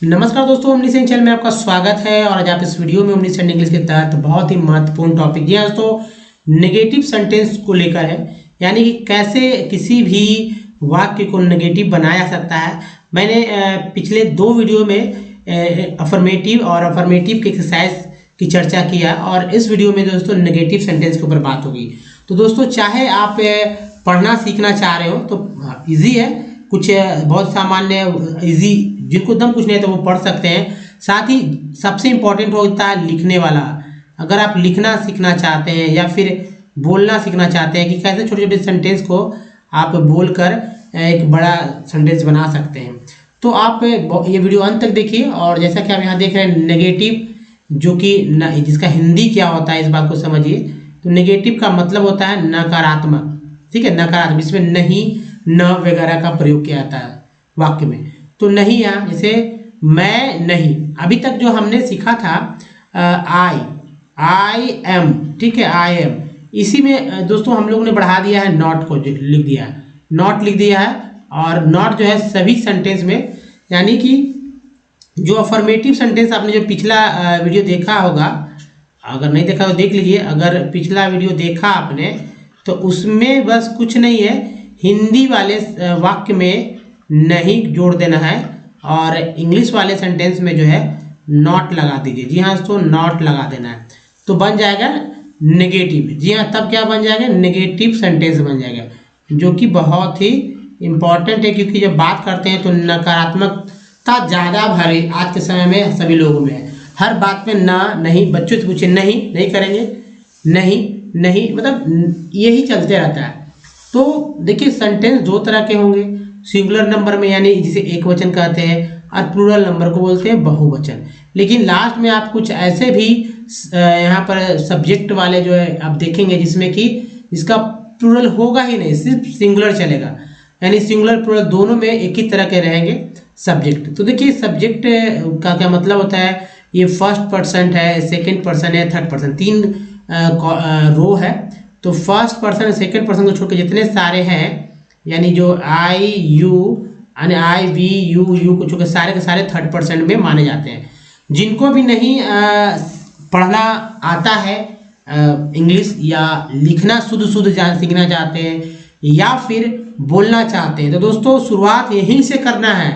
नमस्कार दोस्तों, omni Sen channel में आपका स्वागत है। और आज आप इस वीडियो में ओमनी सेन इंग्लिश के तहत बहुत ही महत्वपूर्ण टॉपिक दिया है दोस्तों, नेगेटिव सेंटेंस को लेकर है। यानी कि कैसे किसी भी वाक्य को नेगेटिव बनाया सकता है। मैंने पिछले 2 वीडियो में अफर्मेटिव और अफर्मेटिव की एक्सरसाइज की चर्चा किया और इस वीडियो में दोस्तों नेगेटिव सेंटेंस के ऊपर बात होगी। तो दोस्तों, चाहे आप पढ़ना सीखना चाह रहे हो तो ईजी है, कुछ बहुत सामान्य ईजी, जिनको एकदम कुछ नहीं है तो वो पढ़ सकते हैं। साथ ही सबसे इम्पोर्टेंट होता है लिखने वाला। अगर आप लिखना सीखना चाहते हैं या फिर बोलना सीखना चाहते हैं कि कैसे छोटे छोटे सेंटेंस को आप बोलकर एक बड़ा सेंटेंस बना सकते हैं, तो आप ये वीडियो अंत तक देखिए। और जैसा कि आप यहाँ देख रहे हैं नेगेटिव, जो कि जिसका हिंदी क्या होता है इस बात को समझिए। तो नेगेटिव का मतलब होता है नकारात्मक, ठीक है, नकारात्मक। इसमें नहीं, न वगैरह का प्रयोग किया जाता है वाक्य में। तो नहीं यहाँ जैसे मैं नहीं, अभी तक जो हमने सीखा था आई एम, ठीक है, आई एम। इसी में दोस्तों हम लोग ने बढ़ा दिया है नॉट को, लिख दिया है, नॉट लिख दिया है। और नॉट जो है सभी सेंटेंस में, यानी कि जो अफर्मेटिव सेंटेंस आपने जो पिछला वीडियो देखा होगा, अगर नहीं देखा तो देख लीजिए। अगर पिछला वीडियो देखा आपने तो उसमें बस कुछ नहीं है, हिंदी वाले वाक्य में नहीं जोड़ देना है और इंग्लिश वाले सेंटेंस में जो है नॉट लगा दीजिए। जी हाँ दोस्तों, नॉट लगा देना है तो बन जाएगा नेगेटिव। जी हाँ, तब क्या बन जाएगा, नेगेटिव सेंटेंस बन जाएगा, जो कि बहुत ही इम्पॉर्टेंट है। क्योंकि जब बात करते हैं तो नकारात्मकता ज़्यादा भारी आज के समय में सभी लोगों में है। हर बात में ना, नहीं, बच्चों से पूछे नहीं करेंगे, नहीं, मतलब यही चलते रहता है। तो देखिए, सेंटेंस 2 तरह के होंगे, सिंगुलर नंबर में यानी जिसे एक वचन कहते हैं, और प्लूरल नंबर को बोलते हैं बहुवचन। लेकिन लास्ट में आप कुछ ऐसे भी यहाँ पर सब्जेक्ट वाले जो है आप देखेंगे, जिसमें कि इसका प्लूरल होगा ही नहीं, सिर्फ सिंगुलर चलेगा। यानी सिंगुलर प्लूरल दोनों में एक ही तरह के रहेंगे सब्जेक्ट। तो देखिए, सब्जेक्ट का क्या मतलब होता है, ये फर्स्ट पर्सन है, सेकेंड पर्सन है, थर्ड पर्सन, 3 रो है। तो फर्स्ट पर्सन सेकेंड पर्सन को छोड़ के जितने सारे हैं, यानी जो आई यू यानी आई वी यू को छोड़ के सारे थर्ड पर्सन में माने जाते हैं। जिनको भी नहीं पढ़ना आता है इंग्लिश, या लिखना शुद्ध सीखना चाहते हैं, या फिर बोलना चाहते हैं, तो दोस्तों शुरुआत यहीं से करना है।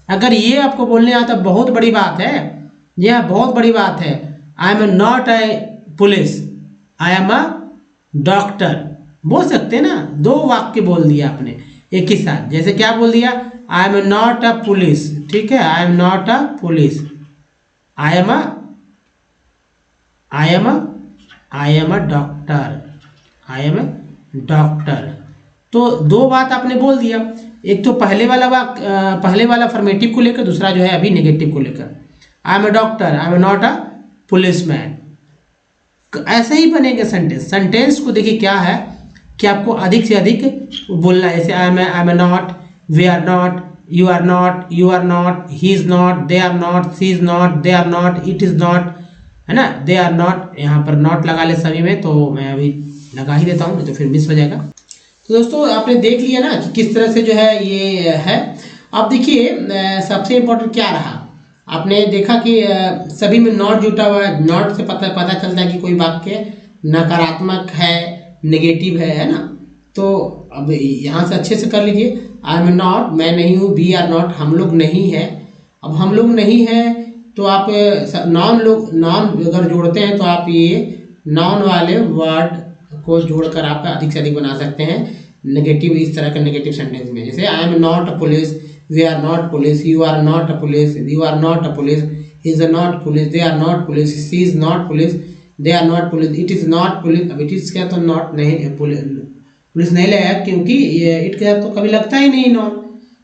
अगर ये आपको बोलने आता बहुत बड़ी बात है, यह बहुत बड़ी बात है। I am not a police, I am a doctor, बोल सकते हैं ना। 2 वाक्य बोल दिया आपने एक ही साथ। जैसे क्या बोल दिया, I am not a police, ठीक है, I am not a police, I am a doctor, I am a doctor. तो 2 बात आपने बोल दिया। एक तो पहले वाला फॉर्मेटिव को लेकर, दूसरा जो है अभी नेगेटिव को लेकर। I am a doctor, I am not a policeman. ऐसे ही बनेंगे सेंटेंस को। देखिए क्या है कि आपको अधिक से अधिक बोलना है। जैसे I am not, we are not, you are not, he is not, they are not, she is not, they are not, it is not, है ना, दे आर नॉट। यहाँ पर नॉट लगा ले सभी में, तो मैं अभी लगा ही देता हूँ, नहीं तो फिर मिस हो जाएगा। तो दोस्तों आपने देख लिया ना कि किस तरह से जो है ये है। अब देखिए सबसे इम्पोर्टेंट क्या रहा, आपने देखा कि सभी में नॉट जुटा हुआ है। नॉट से पता चलता है कि कोई वाक्य नकारात्मक है, नेगेटिव है ना। तो अब यहाँ से अच्छे से कर लीजिए। आई एम नॉट, मैं नहीं हूँ, वी आर नॉट, हम लोग नहीं है। अब हम लोग नहीं है तो आप नॉन अगर जोड़ते हैं तो आप ये नॉन वाले वर्ड को जोड़कर आप अधिक से अधिक बना सकते हैं नेगेटिव, इस तरह के नेगेटिव सेंटेंस में। जैसे I am not a police, we are not police, you are not a police, you are not a police, he is not police, they are not police, she is not police, they are not police, it is not police। अब it is क्या, तो not नहीं, police नहीं लगेगा क्योंकि it क्या तो कभी लगता ही नहीं नॉन।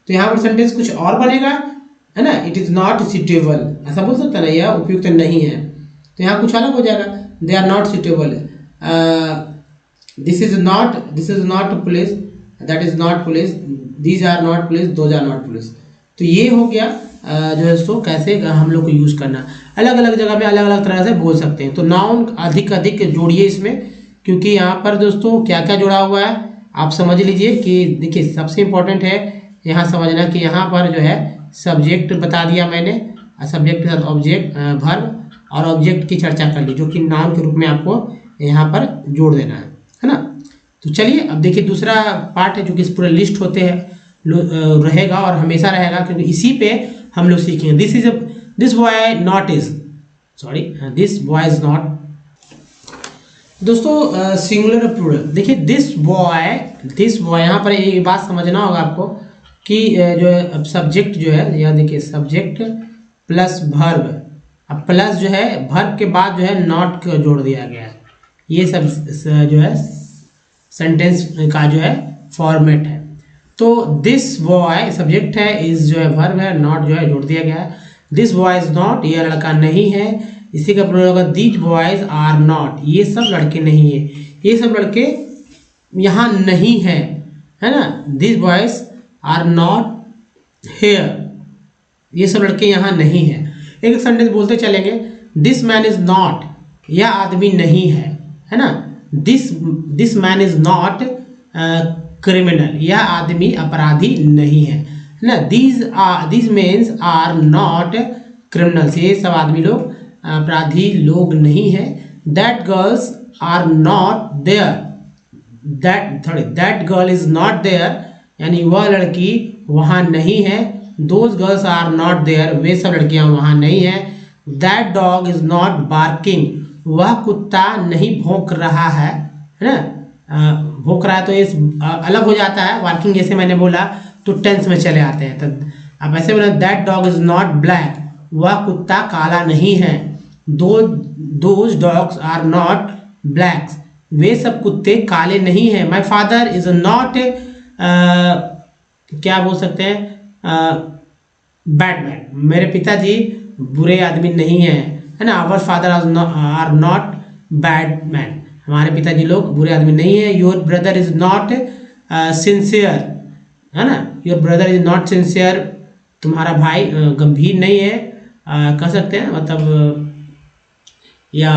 तो यहाँ पर सेंटेंस कुछ और बनेगा, है ना, इट इज नॉट सुटेबल, ऐसा बोल सकता है ना, यह उपयुक्त नहीं है। तो यहाँ कुछ अलग हो जाएगा, they are not suitable, this is not police, that is not police, these are not police, those are not police। तो ये हो गया जो है दोस्तों कैसे हम लोग को यूज़ करना। अलग अलग जगह में अलग अलग तरह से बोल सकते हैं। तो नाउन अधिक जोड़िए इसमें, क्योंकि यहाँ पर दोस्तों क्या क्या जुड़ा हुआ है आप समझ लीजिए। कि देखिए सबसे इम्पोर्टेंट है यहाँ समझना कि यहाँ पर जो है सब्जेक्ट बता दिया मैंने, सब्जेक्ट के साथ ऑब्जेक्ट वर्ब और ऑब्जेक्ट की चर्चा कर ली, जो कि नाउन के रूप में आपको यहाँ पर जोड़ देना है ना। तो चलिए अब देखिए दूसरा पार्ट है जो कि इस पूरे लिस्ट होते हैं रहेगा और हमेशा रहेगा, क्योंकि इसी पे हम लोग सीखेंगे। This boy not is, sorry this boy is not. दोस्तों सिंगुलर प्लूरल देखिए, दिस बॉय यहाँ पर एक बात समझना होगा आपको कि जो है सब्जेक्ट जो है, यह देखिए सब्जेक्ट प्लस वर्ब, अब प्लस जो है वर्ब के बाद जो है नॉट को जोड़ दिया गया है। ये सब जो है सेंटेंस का जो है फॉर्मेट है। तो दिस बॉय सब्जेक्ट है, इज जो है वर्ब है, नॉट जो है जोड़ दिया गया है। दिस बॉय इज नॉट, यह लड़का नहीं है, इसी का प्लूरल होगा दीज बॉयज आर नॉट, ये सब लड़के नहीं है, ये सब लड़के यहाँ नहीं है, है ना। These boys are not here, ये सब लड़के यहाँ नहीं है। एक सेंटेंस बोलते चलेंगे, दिस मैन इज नॉट, यह आदमी नहीं है ना। This man is not criminal, यह आदमी अपराधी नहीं है ना। These mens are not criminals, ये सब आदमी लोग अपराधी लोग नहीं है। That girls are not there, that girl is not there, यानी वह लड़की वहाँ नहीं है। Those girls are not there, वे सब लड़कियाँ वहाँ नहीं है। That dog is not barking, वह कुत्ता नहीं भौंक रहा है ना। भौंक रहा है तो इस अलग हो जाता है, बार्किंग जैसे मैंने बोला तो टेंस में चले आते हैं। तो अब ऐसे बोला that dog is not black, वह कुत्ता काला नहीं है। Those dogs are not blacks, वे सब कुत्ते काले नहीं हैं। माई फादर इज नॉट क्या बोल सकते हैं, बैडमैन, मेरे पिताजी बुरे आदमी नहीं हैं, है ना। Our father are not bad man, हमारे पिताजी लोग बुरे आदमी नहीं है। Your brother is not sincere, है ना। Your brother is not sincere, तुम्हारा भाई गंभीर नहीं है, कह सकते हैं मतलब, या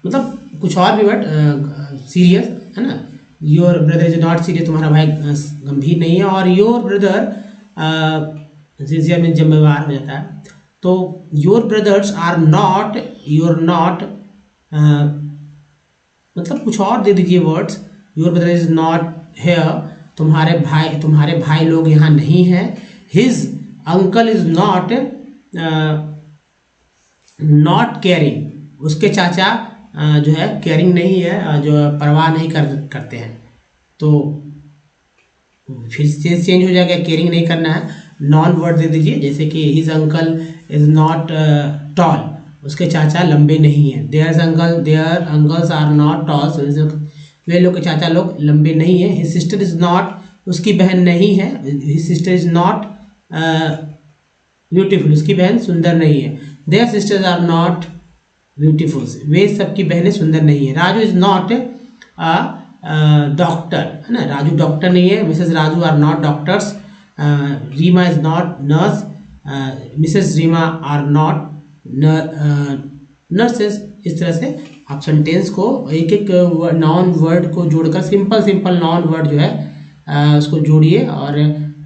मतलब कुछ और भी वर्ड, सीरियस, है ना। Your brother is not serious, तुम्हारा भाई गंभीर नहीं है। और योर ब्रदर सिंसियर में जिम्मेवार हो जाता है। तो your brothers are not, your not मतलब कुछ और दे दीजिए words. Your brother is not here, तुम्हारे भाई लोग यहाँ नहीं हैं। His uncle is not not caring, उसके चाचा जो है केयरिंग नहीं है, जो परवाह नहीं करते हैं। तो फिर से चेंज हो जाएगा, केयरिंग नहीं करना है, नॉन वर्ड दे दीजिए। जैसे कि his uncle is not tall, उसके चाचा लंबे नहीं हैं। Their uncles are not tall, वे लोग के चाचा लोग लंबे नहीं हैं। हिज सिस्टर इज नॉट, उसकी बहन नहीं है। His sister is not beautiful, उसकी बहन सुंदर नहीं है। Their sisters are not beautiful, वे सबकी बहनें सुंदर नहीं है। राजू इज नॉट डॉक्टर, है ना, राजू डॉक्टर नहीं है। Mrs Raju are not doctors. Rima is not nurse, Mrs Rima are not nurses. इस तरह से आप सेंटेंस को एक एक नाउन वर्ड को जोड़कर सिंपल नाउन वर्ड जो है उसको जोड़िए, और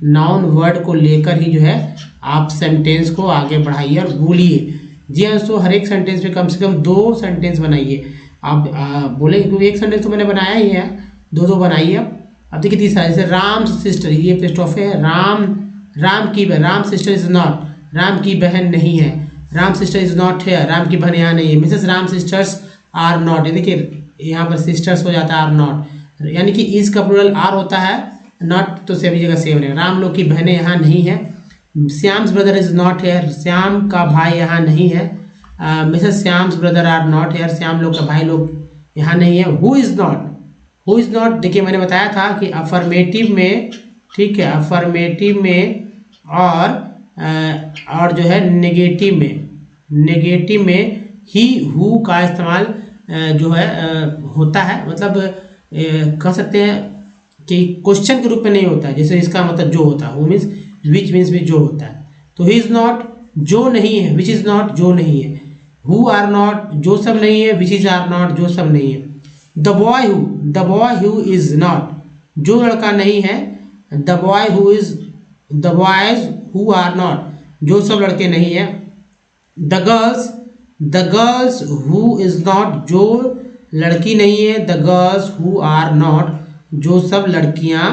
नाउन वर्ड को लेकर ही जो है आप सेंटेंस को आगे बढ़ाइए और बोलिए। जी हाँ दोस्तों, हर एक सेंटेंस में कम से कम 2 सेंटेंस बनाइए। आप बोले क्योंकि एक सेंटेंस तो मैंने बनाया ही है, 2 बनाइए। अब देखिए तीसरा, जैसे राम सिस्टर, ये एपिस्ट्रोफे है। राम की बहन, Ram sister is not, Ram की बहन नहीं है। राम सिस्टर इज नॉट है, राम की बहन यहाँ नहीं है। Mrs Ram sisters are not, देखिए यहाँ पर सिस्टर्स हो जाता है आर नॉट, यानी कि इज का प्लूरल आर होता है, नॉट तो सभी जगह सेम रहेगा। राम लोग की बहनें यहाँ नहीं है। Shyam's brother is not here, Shyam का भाई यहाँ नहीं है। Mrs Shyam's brother are not here, Shyam लोग का भाई लोग यहाँ नहीं है। हु इज नॉट, देखिए मैंने बताया था कि अफर्मेटिव में, ठीक है, अफर्मेटिव में और जो है नेगेटिव में ही हु का इस्तेमाल जो है होता है, मतलब कह सकते हैं कि क्वेश्चन के रूप में नहीं होता है। जैसे इसका मतलब जो होता है, हु मीन्स विच मीन्स भी जो होता है। तो ही इज नॉट जो नहीं है, विच इज नॉट जो नहीं है। हु आर नॉट जो सब नहीं है, विच इज आर नॉट जो सब नहीं है। The boy who is not जो लड़का नहीं है। The boys who are not जो सब लड़के नहीं है। The girls who is not, जो लड़की नहीं है, the girls who are not, जो सब लड़कियां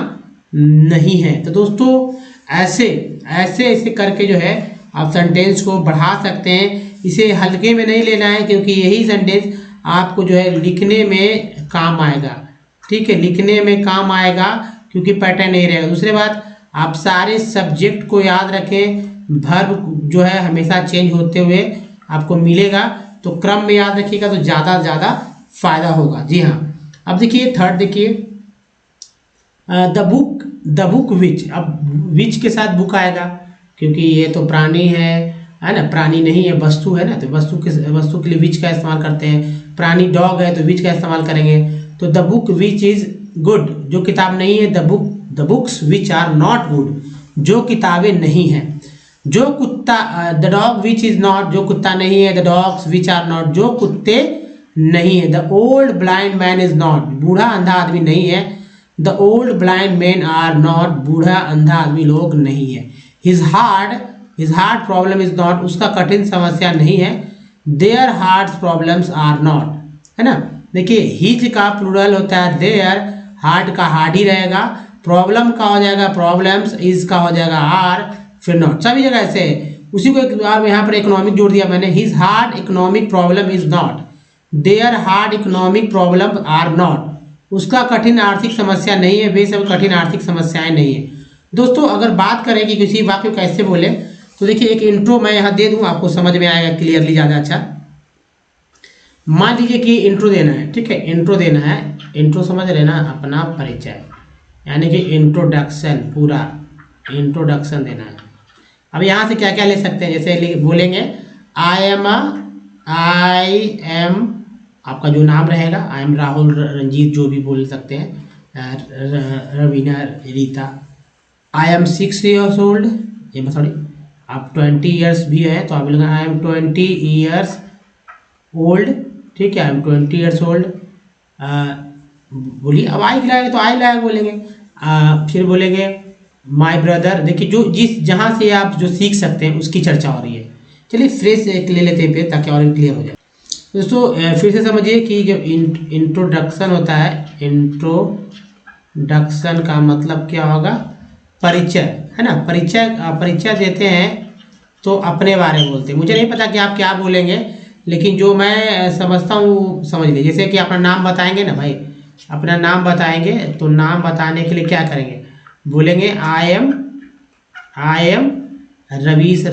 नहीं हैं। तो दोस्तों ऐसे ऐसे ऐसे करके जो है आप सेंटेंस को बढ़ा सकते हैं। इसे हल्के में नहीं लेना है, क्योंकि यही सेंटेंस आपको जो है लिखने में काम आएगा। ठीक है, लिखने में काम आएगा क्योंकि पैटर्न नहीं रहेगा। दूसरी बात, आप सारे सब्जेक्ट को याद रखें, वर्ब जो है हमेशा चेंज होते हुए आपको मिलेगा, तो क्रम में याद रखिएगा तो ज़्यादा से ज़्यादा फायदा होगा। जी हाँ, अब देखिए थर्ड, देखिए द बुक विच, अब विच के साथ बुक आएगा, क्योंकि ये तो प्राणी है ना, प्राणी नहीं है, वस्तु है ना, तो वस्तु के लिए विच का इस्तेमाल करते हैं। प्राणी डॉग है तो विच का इस्तेमाल करेंगे। तो the book which is good, जो किताब नहीं है, the books which are not good, जो किताबें नहीं हैं। जो कुत्ता, the dog which is not, जो कुत्ता नहीं है, the dogs which are not, जो कुत्ते नहीं है। The old blind man is not, बूढ़ा अंधा आदमी नहीं है। The old blind man are not, बूढ़ा अंधा आदमी लोग नहीं है। His hard problem is not, उसका कठिन समस्या नहीं है। Their hard problems are not, है ना। देखिए हिज का प्लूरल होता है देयर, हार्ड का हार्ड ही रहेगा, प्रॉब्लम का हो जाएगा प्रॉब्लम्स, इज का हो जाएगा आर, फिर नॉट, सभी जगह ऐसे है। उसी को एक बार यहाँ पर इकोनॉमिक जोड़ दिया मैंने, his hard economic problem is not, their hard economic problem are not, उसका कठिन आर्थिक समस्या नहीं है, वे सब कठिन आर्थिक समस्याएं नहीं है। दोस्तों अगर बात करें कि किसी वाक्य को कैसे बोले, तो देखिए एक इंट्रो मैं यहाँ दे दूँ, आपको समझ में आएगा क्लियरली ज़्यादा अच्छा। मान लीजिए कि इंट्रो देना है, ठीक है, इंट्रो देना है, इंट्रो समझ लेना, अपना परिचय, यानी कि इंट्रोडक्शन, पूरा इंट्रोडक्शन देना है। अब यहाँ से क्या क्या ले सकते हैं, जैसे बोलेंगे आई एम, आपका जो नाम रहेगा, आई एम राहुल, रंजीत, जो भी बोल सकते हैं, Raveena, Rita. I am 6 years old, ये सॉरी आप 20 years भी है तो आप बोलेंगे आई एम 20 years old, ठीक है, आई एम 20 years old। बोलिए, अब आई लाएंगे तो आई लाएंगे बोलेंगे। फिर बोलेंगे माई ब्रदर, देखिए जो जहाँ से आप जो सीख सकते हैं उसकी चर्चा हो रही है। चलिए फ्रेश एक ले लेते हैं फिर, ताकि और क्लियर हो जाए। दोस्तों फिर से समझिए कि जब इंट्रोडक्शन होता है, इंट्रोडक्शन का मतलब क्या होगा, परिचय, है ना। परिचय देते हैं तो अपने बारे में बोलते हैं। मुझे नहीं पता कि आप क्या बोलेंगे, लेकिन जो मैं समझता हूँ समझ लीजिए। जैसे कि अपना नाम बताएंगे ना भाई, अपना नाम बताएंगे तो नाम बताने के लिए क्या करेंगे, बोलेंगे आई एम रवीश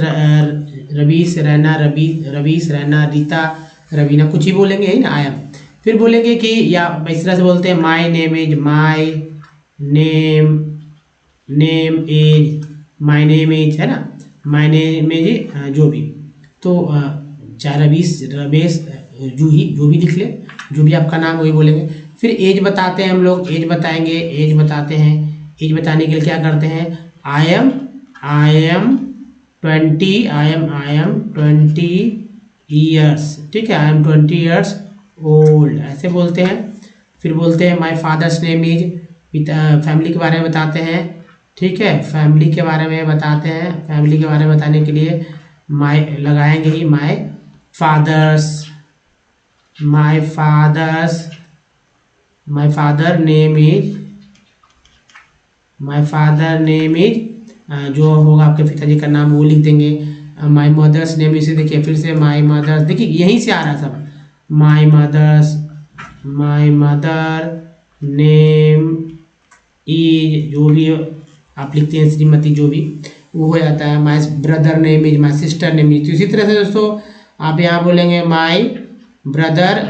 रैना, रीता, रवीना, कुछ ही बोलेंगे ही ना, आई एम। फिर बोलेंगे कि, या इस तरह से बोलते हैं my name is, my name is, है ना, माई नेम इज, जो भी, तो चाहे रमेश, जूही, जो भी लिख ले, जो भी आपका नाम वही बोलेंगे। फिर एज बताते हैं हम लोग, एज बताएंगे, एज बताते हैं। एज बताने के लिए क्या करते हैं, आई एम 20 years, ठीक है, आई एम 20 years old, ऐसे बोलते हैं। फिर बोलते हैं my father's name is, family के बारे में बताते हैं, ठीक है, फैमिली के बारे में बताते हैं। फैमिली के बारे में बताने के लिए माई लगाएंगे ही, माई फादर नेम इज, जो होगा आपके पिताजी का नाम वो लिख देंगे। माई मदर्स नेम, इसे देखिए फिर से माई मदर्स, देखिए यहीं से आ रहा है सब, माई मदर नेम इज, जो भी आप लिखते हैं श्रीमती, जो भी वो हो जाता है। My brother name is, my sister name is. तो इसी तरह से दोस्तों आप यहाँ बोलेंगे माई ब्रदर,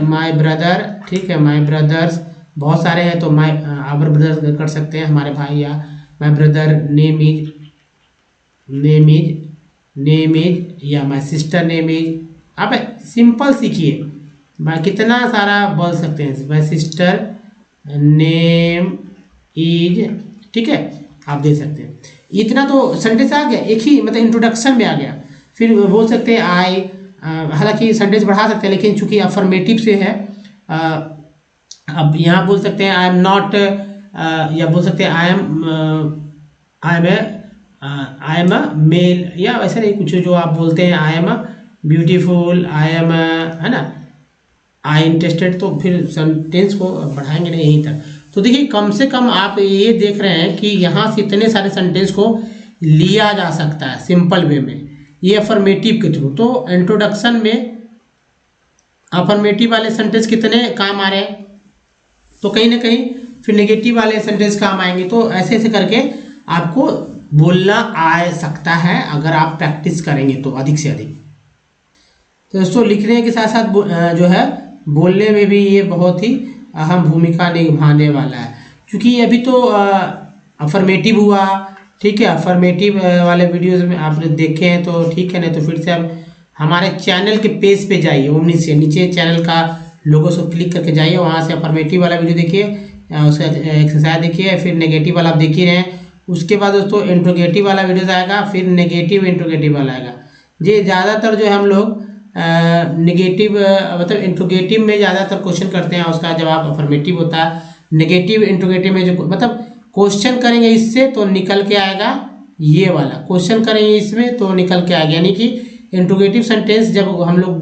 ठीक है, माई ब्रदर्स, बहुत सारे हैं तो माई आवर ब्रदर कर सकते हैं, हमारे भाई, या माई ब्रदर नेम इज, या माई सिस्टर नेम इज। आप सिंपल सीखिए, मैं कितना सारा बोल सकते हैं, माई सिस्टर नेम इज, ठीक है, आप दे सकते हैं। इतना तो सेंटेंस आ गया, एक ही मतलब इंट्रोडक्शन में आ गया। फिर बोल सकते हैं आई, हालांकि सेंटेंस बढ़ा सकते हैं, लेकिन चूंकि अफर्मेटिव से है, अब यहाँ बोल सकते हैं आई एम नॉट, या बोल सकते हैं आई एम अ मेल, या वैसे नहीं कुछ जो आप बोलते हैं I am beautiful, I am, है ना, आई इंटरेस्टेड, तो फिर सेंटेंस को बढ़ाएंगे नहीं यहीं तक। तो देखिए कम से कम आप ये देख रहे हैं कि यहाँ से इतने सारे सेंटेंस को लिया जा सकता है सिंपल वे में, ये अफर्मेटिव के थ्रू। तो इंट्रोडक्शन में अफर्मेटिव वाले सेंटेंस कितने काम आ रहे हैं, तो कहीं ना कहीं फिर नेगेटिव वाले सेंटेंस काम आएंगे। तो ऐसे ऐसे करके आपको बोलना आ सकता है अगर आप प्रैक्टिस करेंगे तो अधिक से अधिक। तो दोस्तों लिखने के साथ साथ जो है बोलने में भी ये बहुत ही अहम भूमिका निभाने वाला है, क्योंकि अभी तो अफर्मेटिव हुआ, ठीक है। अफर्मेटिव वाले वीडियोस में आपने देखे हैं तो ठीक है, नहीं तो फिर से आप हमारे चैनल के पेज पे जाइए, ओमनी से नीचे चैनल का लोगो से क्लिक करके जाइए, वहाँ से अफर्मेटिव वाला वीडियो देखिए, उसका एक्सरसाइज देखिए, फिर नेगेटिव वाला आप देख ही रहे हैं। उसके बाद दोस्तों इंट्रोगेटिव वाला वीडियोस आएगा, फिर नेगेटिव इंट्रोगेटिव वाला आएगा। ये ज़्यादातर जो है हम लोग नेगेटिव मतलब इंट्रोगेटिव में ज़्यादातर क्वेश्चन करते हैं, उसका जवाब अफर्मेटिव होता है। नेगेटिव इंट्रोगेटिव में जो मतलब क्वेश्चन करेंगे इससे तो निकल के आएगा ये वाला, क्वेश्चन करेंगे इसमें तो निकल के आएगा। यानी कि इंट्रोगेटिव सेंटेंस जब हम लोग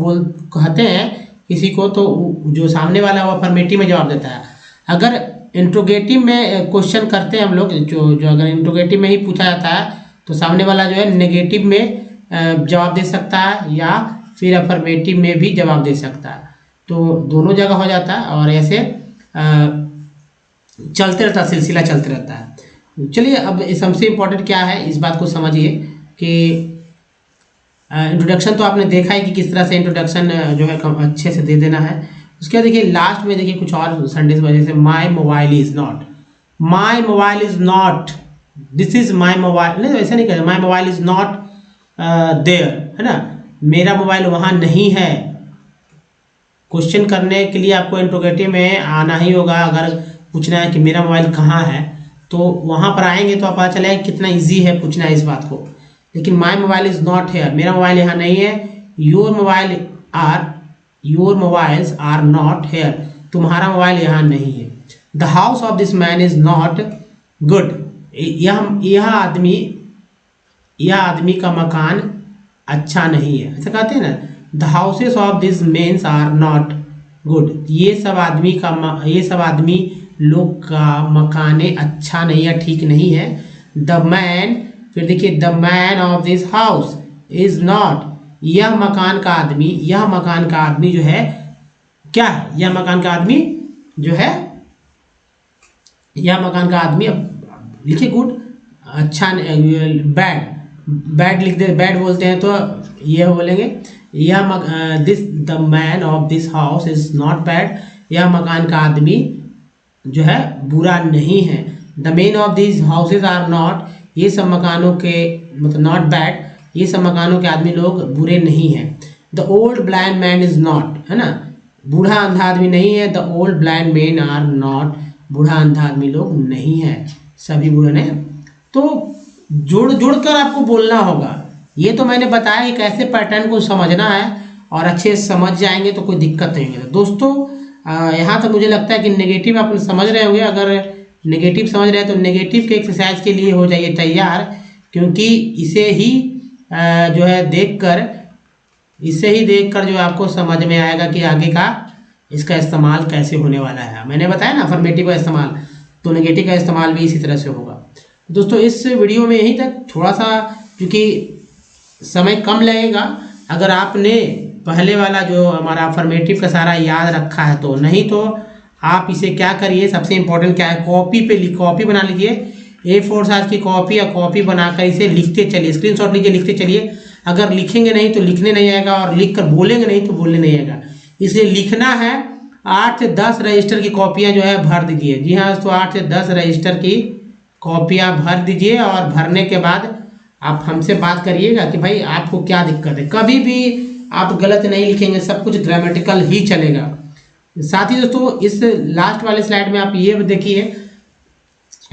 कहते हैं किसी को, तो जो सामने वाला वो अफर्मेटिव में जवाब देता है। अगर इंट्रोगेटिव में क्वेश्चन करते हैं हम लोग, जो अगर इंट्रोगेटिव में ही पूछा जाता है तो सामने वाला जो है नेगेटिव में जवाब दे सकता है या फिर अफर्मेटिव में भी जवाब दे सकता है, तो दोनों जगह हो जाता है और ऐसे चलते रहता है, सिलसिला चलते रहता है। चलिए अब सबसे इम्पोर्टेंट क्या है इस बात को समझिए कि इंट्रोडक्शन तो आपने देखा है कि किस तरह से इंट्रोडक्शन जो है अच्छे से दे देना है। उसके बाद देखिए लास्ट में देखिए कुछ और सेंटेंस वजह से, my mobile is not, my mobile is not, this is my mobile, नहीं ऐसा नहीं कहते, my mobile is not there, है ना, मेरा मोबाइल वहाँ नहीं है। क्वेश्चन करने के लिए आपको इंट्रोगेटिव में आना ही होगा। अगर पूछना है कि मेरा मोबाइल कहाँ है तो वहाँ पर आएंगे तो आप पता चलेगा कितना इजी है पूछना है इस बात को। लेकिन my mobile is not here, मेरा मोबाइल यहाँ नहीं है। Your mobiles are not here, तुम्हारा मोबाइल यहाँ नहीं है। The house of this man is not good, यह आदमी का मकान अच्छा नहीं है, ऐसा कहते हैं ना। The houses of this mens are not good, ये सब आदमी लोग का मकाने अच्छा नहीं है, ठीक नहीं है। द मैन, फिर देखिए the man of this house is not, यह मकान का आदमी जो है क्या है, यह मकान का आदमी जो है, यह मकान का आदमी, अब लिखिए गुड, अच्छा, बैड लिख दे, बैड बोलते हैं तो यह बोलेंगे the man of this house is not bad, यह मकान का आदमी जो है बुरा नहीं है। The men of this houses are not, ये सब मकानों के मतलब नॉट बैड, ये सब मकानों के आदमी लोग बुरे नहीं हैं। The old blind man is not, है ना, बूढ़ा अंधा आदमी नहीं है। The old blind man are not, बूढ़ा अंधा आदमी लोग नहीं है, सभी बूढ़े नहीं। तो जोड़ कर आपको बोलना होगा। ये तो मैंने बताया कि कैसे पैटर्न को समझना है और अच्छे से समझ जाएंगे तो कोई दिक्कत नहीं होगी। दोस्तों यहाँ तक मुझे लगता है कि नेगेटिव आप समझ रहे होंगे। अगर नेगेटिव समझ रहे हैं तो नेगेटिव के एक्सरसाइज के लिए हो जाइए तैयार, क्योंकि इसे ही जो है देख कर जो आपको समझ में आएगा कि आगे का इसका इस्तेमाल कैसे होने वाला है। मैंने बताया ना अफर्मेटिव का इस्तेमाल, तो नेगेटिव का इस्तेमाल भी इसी तरह से होगा। दोस्तों इस वीडियो में यहीं तक, थोड़ा सा क्योंकि समय कम लगेगा अगर आपने पहले वाला जो हमारा अफर्मेटिव का सारा याद रखा है तो, नहीं तो आप इसे क्या करिए, सबसे इम्पोर्टेंट क्या है, कॉपी बना लीजिए, A4 साइज की कॉपी या कॉपी बनाकर इसे लिखते चलिए, स्क्रीनशॉट लीजिए, लिखते चलिए। अगर लिखेंगे नहीं तो लिखने नहीं आएगा और लिख कर बोलेंगे नहीं तो बोलने नहीं आएगा। इसलिए लिखना है, 8 से 10 रजिस्टर की कॉपियाँ जो है भर दीजिए। जी हाँ दोस्तों, 8 से 10 रजिस्टर की कॉपियाँ भर दीजिए और भरने के बाद आप हमसे बात करिएगा कि भाई आपको क्या दिक्कत है। कभी भी आप गलत नहीं लिखेंगे, सब कुछ ग्रामेटिकल ही चलेगा। साथ ही दोस्तों इस लास्ट वाले स्लाइड में आप ये देखिए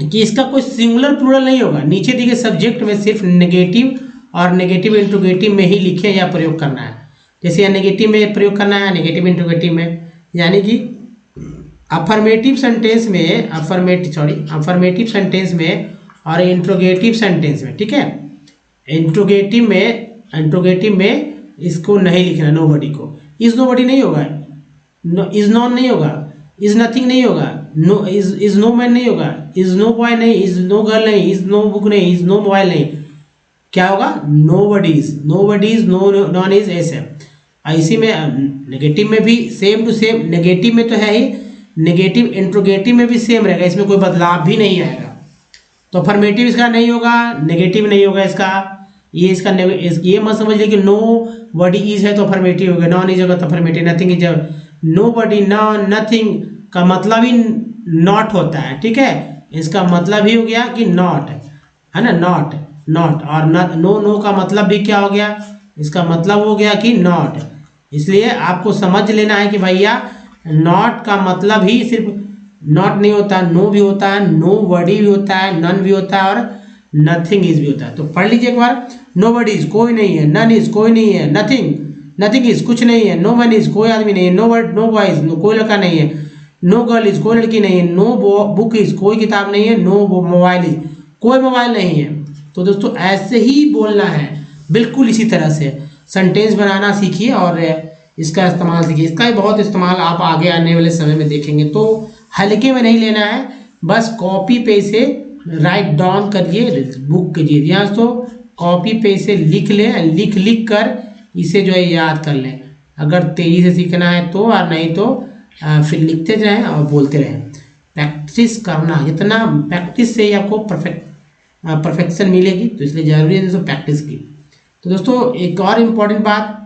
कि इसका कोई सिंगुलर प्लूरल नहीं होगा। नीचे दिए गए सब्जेक्ट में सिर्फ नेगेटिव और नेगेटिव इंट्रोगेटिव में ही लिखे या प्रयोग करना है। जैसे नेगेटिव में प्रयोग करना है, नेगेटिव इंट्रोगेटिव में, यानी कि अफर्मेटिव सेंटेंस में और इंट्रोगेटिव सेंटेंस में, ठीक है। इंट्रोगेटिव में इसको नहीं लिखना, नोबडी को। इज नोबडी नहीं होगा, इज नॉन नहीं होगा, इज नथिंग नहीं होगा, नो इज नो मैन नहीं होगा, इज नो बॉय नहीं, इज नो गर्ल नहीं, इज नो बुक नहीं, इज नो मोबाइल नहीं। क्या होगा? Nobody's, nobody's, no none is, ऐसे। इसी में नेगेटिव में भी सेम टू सेम, नेगेटिव में तो है ही, नेगेटिव इंट्रोगेटिव में भी सेम रहेगा, इसमें कोई बदलाव भी नहीं आएगा। तो अफर्मेटिव इसका नहीं होगा, नेगेटिव नहीं होगा इसका, ये इसका ये मत समझ लीजिए कि नो बडी इज है तो अफर्मेटिव होगा, नॉन इज होगा तो affirmative, nothing is, nobody, none, nothing का मतलब ही नॉट होता है, ठीक है। इसका मतलब ही हो गया कि नॉट, है ना, नॉट, नॉट। और नो, नो का मतलब भी क्या हो गया? इसका मतलब हो गया कि नॉट। इसलिए आपको समझ लेना है कि भैया नॉट का मतलब ही सिर्फ नॉट नहीं होता, नो भी होता है, नो बडी भी होता है, नन भी होता है और नथिंग इज भी होता है। तो पढ़ लीजिए एक बार, नो बडी इज कोई नहीं है, नन इज कोई नहीं है, नथिंग, नथिंग इज कुछ नहीं है, नो मैन इज कोई आदमी नहीं है, नो बॉय इज कोई लड़का नहीं है, नो गर्ल इज कोई लड़की नहीं है, नो बुक इज कोई किताब नहीं है, नो मोबाइल इज कोई मोबाइल नहीं है। तो दोस्तों ऐसे ही बोलना है, बिल्कुल इसी तरह से सेंटेंस बनाना सीखिए और इसका इस्तेमाल सीखिए। इसका ही बहुत इस्तेमाल आप आगे आने वाले समय में देखेंगे। तो हल्के में नहीं लेना है, बस कॉपी पे से राइट डाउन करिए, बुक कीजिए, यहाँ तो कॉपी पे से लिख लें, लिख लिख कर इसे जो है याद कर लें। अगर तेज़ी से सीखना है तो, और नहीं तो फिर लिखते जाएं और बोलते रहें। प्रैक्टिस करना, जितना प्रैक्टिस से ही आपको परफेक्शन मिलेगी, तो इसलिए ज़रूरी है दोस्तों प्रैक्टिस की। तो दोस्तों एक और इम्पॉर्टेंट बात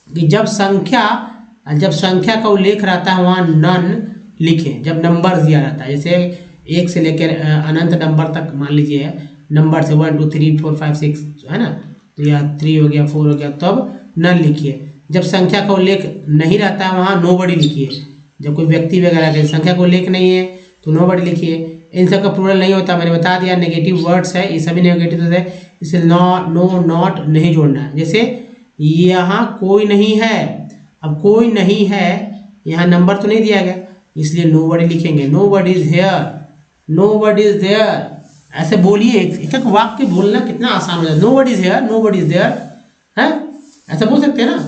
कि जब संख्या का उल्लेख रहता है वहाँ नन लिखें। जब नंबर दिया रहता है, जैसे 1 से लेकर अनंत नंबर तक, मान लीजिए नंबर से 1 2 3 4 5 6 है ना, तो या 3 हो गया, 4 हो गया, तब नन लिखिए। जब संख्या का उल्लेख नहीं रहता है वहाँ नोबडी लिखिए। जब कोई व्यक्ति वगैरह की संख्या का उल्लेख नहीं है तो नोबडी लिखिए। इन सब का प्लूरल नहीं होता, मैंने बता दिया, नेगेटिव वर्ड्स है, ये सभी नेगेटिव है, इसे नो नॉट नहीं जोड़ना है। जैसे यहाँ कोई नहीं है, अब कोई नहीं है, यहाँ नंबर तो नहीं दिया गया, इसलिए नोबडी लिखेंगे, nobody is here, nobody is there. ऐसे बोलिए, एक एक वाक्य बोलना कितना आसान हो जाए, nobody is here, nobody is there, है, ऐसा बोल सकते हैं ना।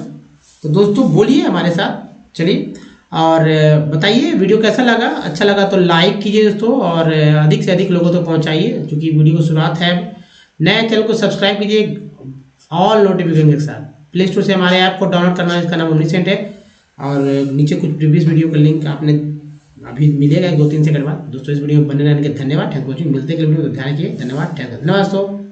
तो दोस्तों बोलिए हमारे साथ, चलिए और बताइए वीडियो कैसा लगा। अच्छा लगा तो लाइक कीजिए दोस्तों, और अधिक से अधिक लोगों तक पहुंचाइए, क्योंकि वीडियो की शुरुआत है। नए चैनल को सब्सक्राइब कीजिए ऑल नोटिफिकेशन के साथ। प्ले स्टोर से हमारे ऐप को डाउनलोड करना है, इसका नाम ओमनीसेंट है, और नीचे कुछ प्रीवियस वीडियो का लिंक आपने अभी मिलेगा 2-3 सेकंड बाद। दोस्तों इस वीडियो में बने रहने के धन्यवाद, थैंक यू वॉचिंग। मिलते हैं अगले वीडियो में, ध्यान रखिए, धन्यवाद, थैंक यू, धन्यवाद दोस्तों।